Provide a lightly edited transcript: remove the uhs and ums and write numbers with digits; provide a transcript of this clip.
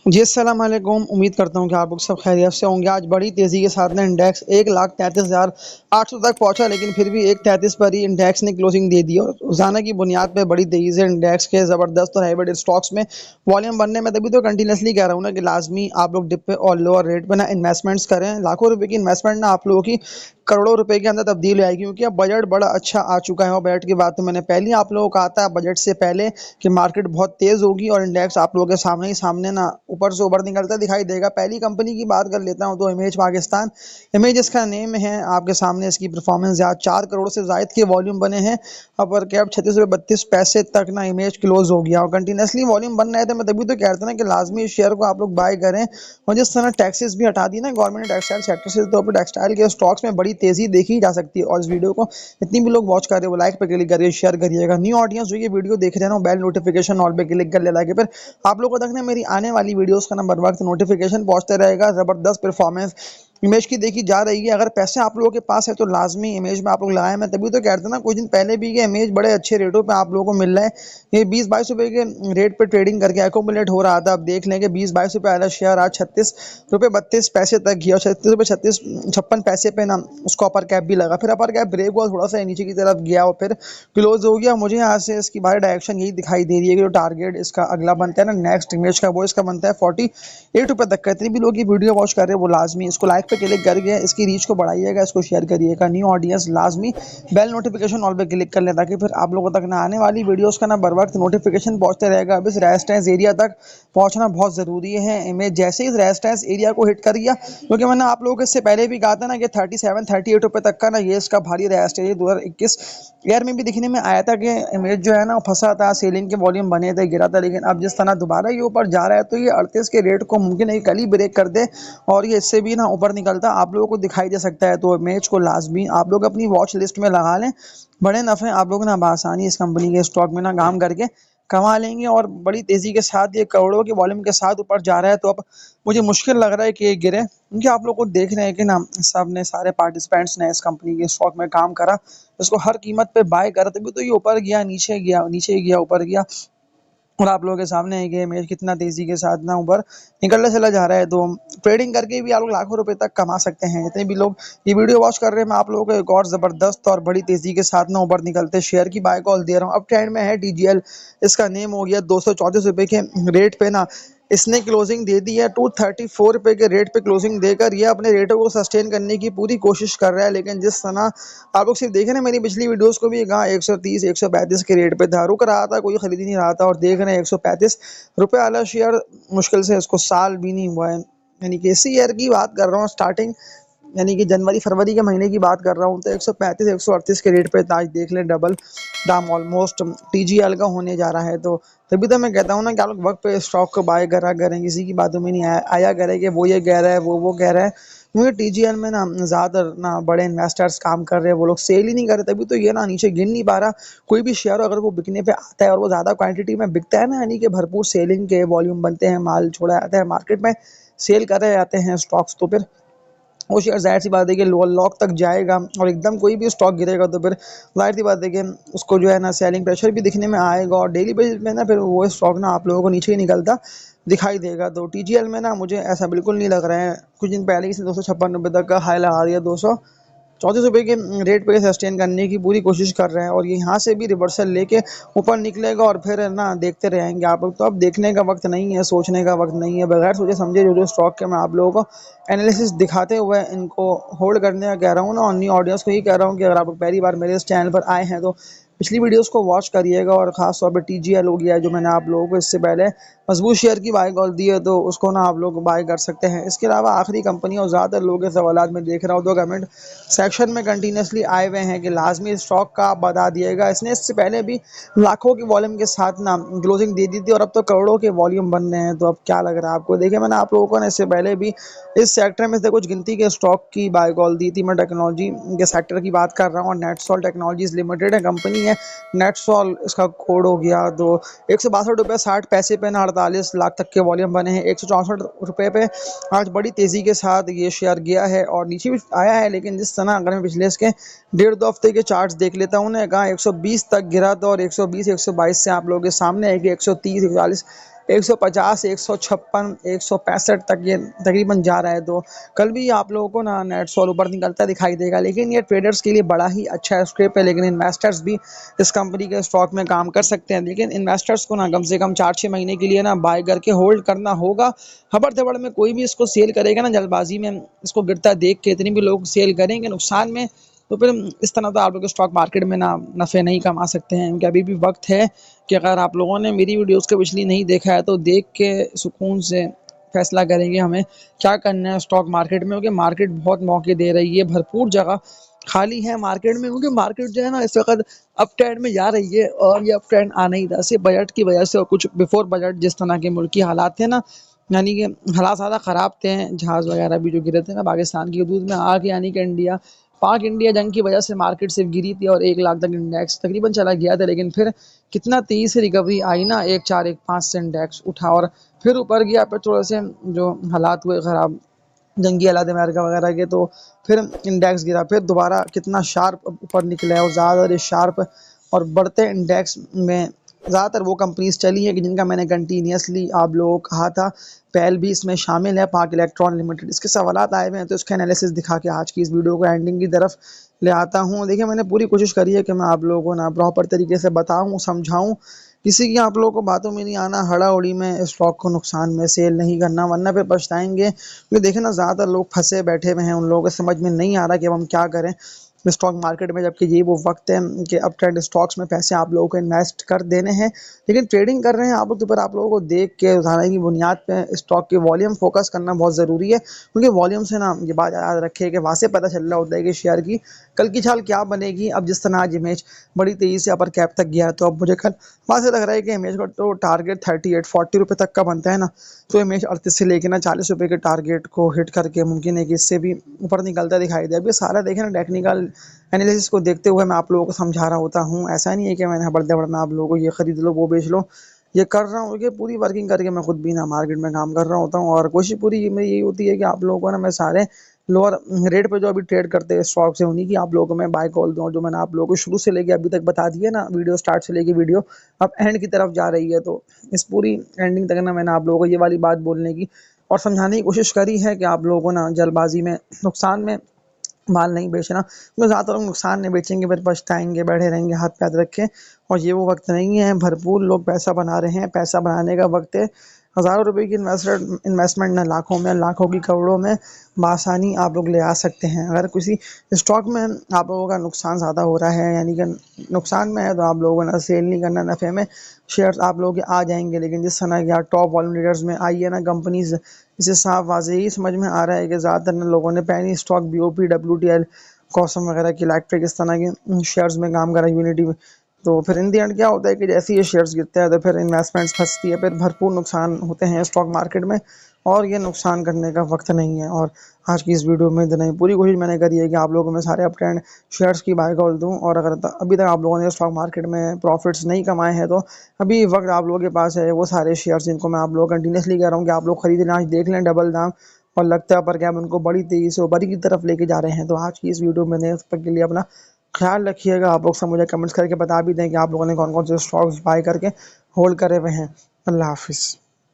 जी, अस्सलाम वालेकुम। उम्मीद करता हूँ कि आप लोग सब खैरियत से होंगे। आज बड़ी तेज़ी के साथ ना इंडेक्स 1,33,800 तक पहुँचा, लेकिन फिर भी 1,33 पर ही इंडेक्स ने क्लोजिंग दे दी और रोज़ाना की बुनियाद पे बड़ी तेज़ी से इंडेक्स के ज़बरदस्त और हाइब्रिड स्टॉक्स में वॉल्यूम बनने में, तभी तो कंटिन्यूअसली कह रहा हूँ ना कि लाज़मी आप लोग डिप पे और लोअर रेट पे ना इन्वेस्टमेंट्स करें। लाखों रुपए की इन्वेस्टमेंट ना आप लोगों की करोड़ों रुपए के अंदर तब्दील हो जाएगी, क्योंकि अब बजट बड़ा अच्छा आ चुका है। और बजट की बात तो मैंने पहले ही आप लोगों को कहा था बजट से पहले कि मार्केट बहुत तेज़ होगी और इंडेक्स आप लोगों के सामने ही सामने ना ऊपर से ऊपर निकलता दिखाई देगा। पहली कंपनी की बात कर लेता हूँ तो इमेज पाकिस्तान। इमेज इसका नेम है, आपके सामने इसकी परफॉर्मेंस आज 4 करोड़ से ज़ायद के वॉल्यूम बने हैं। अपर कैप 36 रुपये 32 पैसे तक ना इमेज क्लोज हो गया और कंटिन्यूसली वॉल्यूम बन रहे थे। मैं तभी तो कह रहा था ना कि लाजमी इस शेयर को आप लोग बाय करें। और जिस तरह टैक्सेस भी हटा दी ना गवर्नमेंट ने टेक्सटाइल सेक्टर से, तो टेक्सटाइल के स्टॉक्स में बड़ी तेज़ी देखी जा सकती है। और इस वीडियो को जितनी भी लोग वॉच कर रहे हो वो लाइक पे क्लिक करिए, शेयर करिएगा। न्यू ऑडियंस जो ये वीडियो देख रहे हैं ना, बेल नोटिफिकेशन ऑल पे क्लिक कर ले, ताकि फिर आप लोगों तक ना मेरी आने वाली वीडियोस का नंबर वक्त नोटिफिकेशन पहुंचते रहेगा। ज़बरदस्त परफॉर्मेंस इमेज की देखी जा रही है। अगर पैसे आप लोगों के पास है तो लाजमी इमेज में आप लोग लगाएं। मैं तभी तो कह रहा था ना कुछ दिन पहले भी, कि इमेज बड़े अच्छे रेटों पे आप लोगों को मिल रहा है। ये 20-22 रुपए के रेट पे ट्रेडिंग करके एकोमुलेट हो रहा था। अब देख लें कि 20-22 रुपए वाला शेयर आज 36 रुपये 32 पैसे तक गया और 36 रुपये 56 पे ना उसको अपर कैप भी लगा। फिर अपर कैप ब्रेक हुआ, थोड़ा सा नीचे की तरफ गया और फिर क्लोज हो गया। मुझे यहाँ से इसकी बाहर डायरेक्शन यही दिखाई दे रही है कि जो टारगेट इसका अगला बनता है ना नेक्स्ट इमेज का, वो इसका बनता है 48 रुपये तक का। इतनी भी लोग ये वीडियो वॉच कर रहे हैं वो लाजमी इसको लाइक पे क्लिक करके इसकी रीच को बढ़ाइएगा, इसको शेयर करिएगा। न्यू ऑडियंस लाजमी बेल नोटिफिकेशन ऑल पे क्लिक कर लें, ताकि फिर आप लोगों तक ना आने वाली वीडियोस का ना बर वक्त नोटिफिकेशन पहुंचते रहेगा। अब इस रेजिस्टेंस एरिया तक पहुंचना बहुत ज़रूरी है। इमेज जैसे ही इस रेजिस्टेंस एरिया को हिट कर गया, क्योंकि मैंने आप लोगों को इससे पहले भी कहा था ना कि 37-38 रुपये तक का ना ये इसका भारी रेजिस्टेंस 2021 ईयर में भी दिखने में आया था कि इमेज जो है ना फंसा था, सेलिंग के वॉल्यूम बने थे, गिरा था। लेकिन अब जिस तरह दोबारा ये ऊपर जा रहा है तो ये 38 के रेट को मुमकिन है कि कल ही ब्रेक कर दे और ये इससे भी ना ऊपर निकलता आप लोगों को दिखाई दे सकता है। तो इमेज को लाजमी आप लोग अपनी वॉच लिस्ट में लगा लें। बड़े नफ़े आप लोग ना बआसानी इस कंपनी के स्टॉक में ना काम करके कमा लेंगे। और बड़ी तेज़ी के साथ ये करोड़ों के वॉल्यूम के साथ ऊपर जा रहा है, तो अब मुझे मुश्किल लग रहा है कि ये गिरे, क्योंकि आप लोग को देख रहे हैं कि ना सब ने सारे पार्टिसिपेंट्स ने इस कंपनी के स्टॉक में काम करा, इसको हर कीमत पे बाय करा, तभी तो ये ऊपर गया, नीचे गया, नीचे गया, ऊपर गया। और आप लोगों के सामने है कि इमेज कितना तेज़ी के साथ ना ऊपर निकलता चला जा रहा है। तो ट्रेडिंग करके भी आप लोग लाखों रुपए तक कमा सकते हैं। जितने भी लोग ये वीडियो वॉच कर रहे हैं, मैं आप लोगों को एक और ज़बरदस्त और बड़ी तेज़ी के साथ ना ऊपर निकलते शेयर की बाय कॉल दे रहा हूँ। अब ट्रेंड में है टीजीएल, इसका नेम हो गया। 234 रुपये के रेट पे ना इसने क्लोजिंग दे दी है। 234 रुपये के रेट पे क्लोजिंग देकर ये अपने रेटों को सस्टेन करने की पूरी कोशिश कर रहा है। लेकिन जिस तरह आप लोग सिर्फ देखे ना मेरी पिछली वीडियोस को भी, कहाँ 130-135 के रेट पे था, रुक रहा था, कोई खरीद ही नहीं रहा था। और देख रहे हैं 135 रुपये वाला शेयर मुश्किल से इसको साल भी नहीं हुआ है। यानी कि इसी ईयर की बात कर रहा हूँ, स्टार्टिंग यानी कि जनवरी फरवरी के महीने की बात कर रहा हूँ। तो 135-138 के रेट पे आज देख लें डबल दाम ऑलमोस्ट टीजीएल का होने जा रहा है। तो तभी तो मैं कहता हूँ ना कि आप लोग वक्त पे स्टॉक को बाय करा करें, किसी की बातों में नहीं आया करें कि वो ये कह रहा है वो कह रहा है। क्योंकि टीजीएल में ना ज़्यादातर ना बड़े इन्वेस्टर्स काम कर रहे हैं, वो लोग सेल ही नहीं कर रहे, तभी तो ये ना नीचे गिर नहीं पा रहा। कोई भी शेयर अगर वो बिकने पे आता है और वो ज़्यादा क्वांटिटी में बिकता है ना, यानी कि भरपूर सेलिंग के वॉल्यूम बनते हैं, माल छोड़ा जाता है मार्केट में, सेल करे जाते हैं स्टॉक्स, तो फिर वो शेयर ज़ाहिर सी बात है कि लॉक तक जाएगा। और एकदम कोई भी स्टॉक गिरेगा तो फिर ज़ाहिर सी बात है कि उसको जो है ना सेलिंग प्रेशर भी दिखने में आएगा और डेली बेसिस में ना फिर वो स्टॉक ना आप लोगों को नीचे ही निकलता दिखाई देगा। तो टीजीएल में ना मुझे ऐसा बिल्कुल नहीं लग रहा है। कुछ दिन पहले ही 256 रुपये तक का हाई लगा दिया, 234 रुपये के रेट पे सस्टेन करने की पूरी कोशिश कर रहे हैं। और ये यहाँ से भी रिवर्सल लेके ऊपर निकलेगा और फिर ना देखते रहेंगे आप लोग। तो अब देखने का वक्त नहीं है, सोचने का वक्त नहीं है। बगैर सोचे समझे जो स्टॉक के मैं आप लोगों को एनालिसिस दिखाते हुए इनको होल्ड करने का कह रहा हूँ ना, और न्यू ऑडियंस को ही कह रहा हूँ कि अगर आप पहली बार मेरे इस चैनल पर आए हैं तो पिछली वीडियोस को वॉच करिएगा। और ख़ास तौर पे टीजीएल हो गया, जो मैंने आप लोगों को इससे पहले मजबूत शेयर की बाय कॉल दी है, तो उसको ना आप लोग बाय कर सकते हैं। इसके अलावा आखिरी कंपनी और ज़्यादातर लोगों के सवालात में देख रहा हूँ तो कमेंट सेक्शन में कंटिन्यूसली आए हुए हैं कि लाजमी स्टॉक का आप बता दिएगा। इसने इससे पहले भी लाखों की वॉल्यूम के साथ ना क्लोजिंग दे दी थी और अब तो करोड़ों के वॉल्यूम बन रहे हैं। तो अब क्या लग रहा है आपको? देखिए, मैंने आप लोगों को ना इससे पहले भी इस सेक्टर में से कुछ गिनती के स्टॉक की बाय कॉल दी थी। मैं टेक्नोलॉजी के सेक्टर की बात कर रहा हूँ और नेटसॉल टेक्नोलॉजीज लिमिटेड है कंपनी है, नेटसॉल इसका कोड हो गया। तो 162 रुपये 60 पैसे पे ना 48 लाख तक के वॉल्यूम बने हैं। 164 रुपये पे आज बड़ी तेज़ी के साथ ये शेयर गया है और नीचे भी आया है। लेकिन जिस तरह अगर मैं पिछले इसके 1.5-2 हफ्ते के चार्ट्स देख लेता हूँ ना, कहाँ 120 तक गिरा था और 120-122 से आप लोगों के सामने है कि 130-140 150, 156, 165 तक ये तकरीबन जा रहा है। तो कल भी आप लोगों को ना नेट सॉल ऊपर निकलता दिखाई देगा, लेकिन ये ट्रेडर्स के लिए बड़ा ही अच्छा स्क्रिप है। लेकिन इन्वेस्टर्स भी इस कंपनी के स्टॉक में काम कर सकते हैं, लेकिन इन्वेस्टर्स को ना कम से कम 4-6 महीने के लिए ना बाय करके होल्ड करना होगा। हबड़ दबड़ में कोई भी इसको सेल करेगा ना, जल्दबाजी में इसको गिरता देख के इतने भी लोग सेल करेंगे नुकसान में, तो फिर इस तरह तो आप लोग स्टॉक मार्केट में ना नफ़े नहीं कमा सकते हैं। क्योंकि अभी भी वक्त है कि अगर आप लोगों ने मेरी वीडियोस को पिछली नहीं देखा है तो देख के सुकून से फैसला करेंगे हमें क्या करना है स्टॉक मार्केट में। क्योंकि मार्केट बहुत मौके दे रही है, भरपूर जगह खाली है मार्केट में, क्योंकि मार्केट जो है ना इस वक्त अप ट्रेंड में जा रही है और ये अप ट्रेंड आना ही था सिर्फ बजट की वजह से और कुछ बिफोर बजट जिस तरह के मुल्की हालात थे ना, यानी कि हालात ज़्यादा ख़राब थे। जहाज़ वगैरह भी जो गिरे थे ना पाकिस्तान की हदूद में आके, यानी कि पाक इंडिया जंग की वजह से मार्केट सिर्फ गिरी थी और 1 लाख तक इंडेक्स तकरीबन चला गया था। लेकिन फिर कितना तेज़ी से रिकवरी आई ना, 1.4 1.5 से इंडेक्स उठा और फिर ऊपर गया। फिर थोड़े से जो हालात हुए ख़राब जंगी हालात अमेरिका वगैरह के, तो फिर इंडेक्स गिरा, फिर दोबारा कितना शार्प ऊपर निकला है और ज़्यादातर शार्प और बढ़ते इंडेक्स में ज़्यादातर वो कंपनीज चली हैं कि जिनका मैंने कंटिन्यूसली आप लोगों को कहा था। पहल भी इसमें शामिल है, पाक इलेक्ट्रॉन लिमिटेड। इसके सवालात आए हुए हैं तो इसका एनालिसिस दिखा के आज की इस वीडियो को एंडिंग की तरफ ले आता हूँ। देखिए, मैंने पूरी कोशिश करी है कि मैं आप लोगों को ना प्रॉपर तरीके से बताऊँ, समझाऊँ, किसी की आप लोगों को बातों में नहीं आना, हड़ाउड़ी में स्टॉक को नुकसान में सेल नहीं करना, वरना फिर पछताएंगे। क्योंकि देखें ना, ज़्यादातर लोग फंसे बैठे हुए हैं, उन लोगों को समझ में नहीं आ रहा कि अब हम क्या करें स्टॉक मार्केट में, जबकि ये वो वक्त है कि अब ट्रेंड स्टॉक्स में पैसे आप लोगों को इन्वेस्ट कर देने हैं। लेकिन ट्रेडिंग कर रहे हैं आप लोग तो फिर आप लोगों को देख के उदाहरण की बुनियाद पे स्टॉक के वॉल्यूम फोकस करना बहुत ज़रूरी है। क्योंकि वॉल्यूम से ना ये बात याद रखे कि वहाँ से पता चल रहा होता है कि शेयर की कल की चाल क्या बनेगी। अब जिस तरह आज इमेज बड़ी तेज़ी से अपर कैप तक गया, तो अब मुझे कल वहाँ से लग रहा है कि इमेज का तो टारगेट 38-40 रुपये तक का बनता है ना, तो इमेज 38 से लेकर ना 40 रुपये के टारगेट को हिट करके मुमकिन है कि इससे भी ऊपर निकलता दिखाई दे। अब ये सारा देखें ना, टेक्निकल एनालिसिस को देखते हुए मैं आप लोगों को समझा रहा होता हूँ। ऐसा नहीं है कि मैंने हबड़-दबड़ में आप लोगों को ये खरीद लो वो बेच लो, ये कर रहा हूँ कि पूरी वर्किंग करके मैं खुद भी ना मार्केट में काम कर रहा होता हूँ। और कोशिश पूरी मेरी यही होती है कि आप लोगों को ना मैं सारे लोअर रेट पे जो अभी ट्रेड करते हैं स्टॉक्स है उन्हीं की आप लोगों को मैं बाय कॉल दूँ। और जो मैंने आप लोगों को शुरू से लेके अभी तक बता दिया ना, वीडियो स्टार्ट से लेके वीडियो अब एंड की तरफ जा रही है, तो इस पूरी एंडिंग तक ना मैंने आप लोगों को ये वाली बात बोलने की और समझाने की कोशिश करी है कि आप लोगों को ना जल्दबाजी में नुकसान में माल नहीं बेचना। क्योंकि ज़्यादातर लोग नुकसान में बेचेंगे, फिर पछताएँगे, बैठे रहेंगे हाथ पे हाथ रखे। और ये वो वक़्त नहीं है, भरपूर लोग पैसा बना रहे हैं, पैसा बनाने का वक़्त है। हज़ारों रुपए की इन्वेस्टमेंट ना लाखों में, लाखों की करोड़ों में बआसानी आप लोग ले आ सकते हैं। अगर किसी स्टॉक में आप लोगों का नुकसान ज़्यादा हो रहा है, यानी कि नुकसान में है, तो आप लोगों को ना सेल नहीं करना, नफ़े में शेयर्स आप लोगों के आ जाएँगे। लेकिन जिस तरह की आज टॉप वॉल्यूम लीडर्स में आई है ना कंपनीज़, इससे साफ वाज़ेही समझ में आ रहा है कि ज़्यादातर ना लोगों ने पेनी स्टॉक, बीओपी, डब्ल्यूटीएल, कॉसम वगैरह की, इलेक्ट्रिक, इस तरह के शेयर्स में काम करा, यूनिटी में। तो फिर इन दी एंड क्या होता है कि जैसे ही ये शेयर्स गिरते हैं तो फिर इन्वेस्टमेंट्स फंसती है, फिर भरपूर नुकसान होते हैं स्टॉक मार्केट में। और ये नुकसान करने का वक्त नहीं है। और आज की इस वीडियो में इतना ही। पूरी कोशिश मैंने करी है कि आप लोगों को मैं सारे अप ट्रेंड शेयर्स की बाय कॉल दूँ। और अगर अभी तक आप लोगों ने स्टॉक मार्केट में प्रॉफिट्स नहीं कमाए हैं, तो अभी वक्त आप लोगों के पास है वो सारे शेयर्स जिनको मैं आप लोगों को कंटिन्यूसली कह रहा हूँ कि आप लोग खरीद लें, आज देख लें डबल दाम। और लगता है पर क्या, हम उनको बड़ी तेज़ी से ऊपर की तरफ लेके जा रहे हैं। तो आज की इस वीडियो में तब तक के लिए अपना ख्याल रखिएगा। आप लोग सब मुझे कमेंट्स करके बता भी दें कि आप लोगों ने कौन कौन से स्टॉक्स बाय करके होल्ड करे हुए हैं। अल्लाह हाफिज़।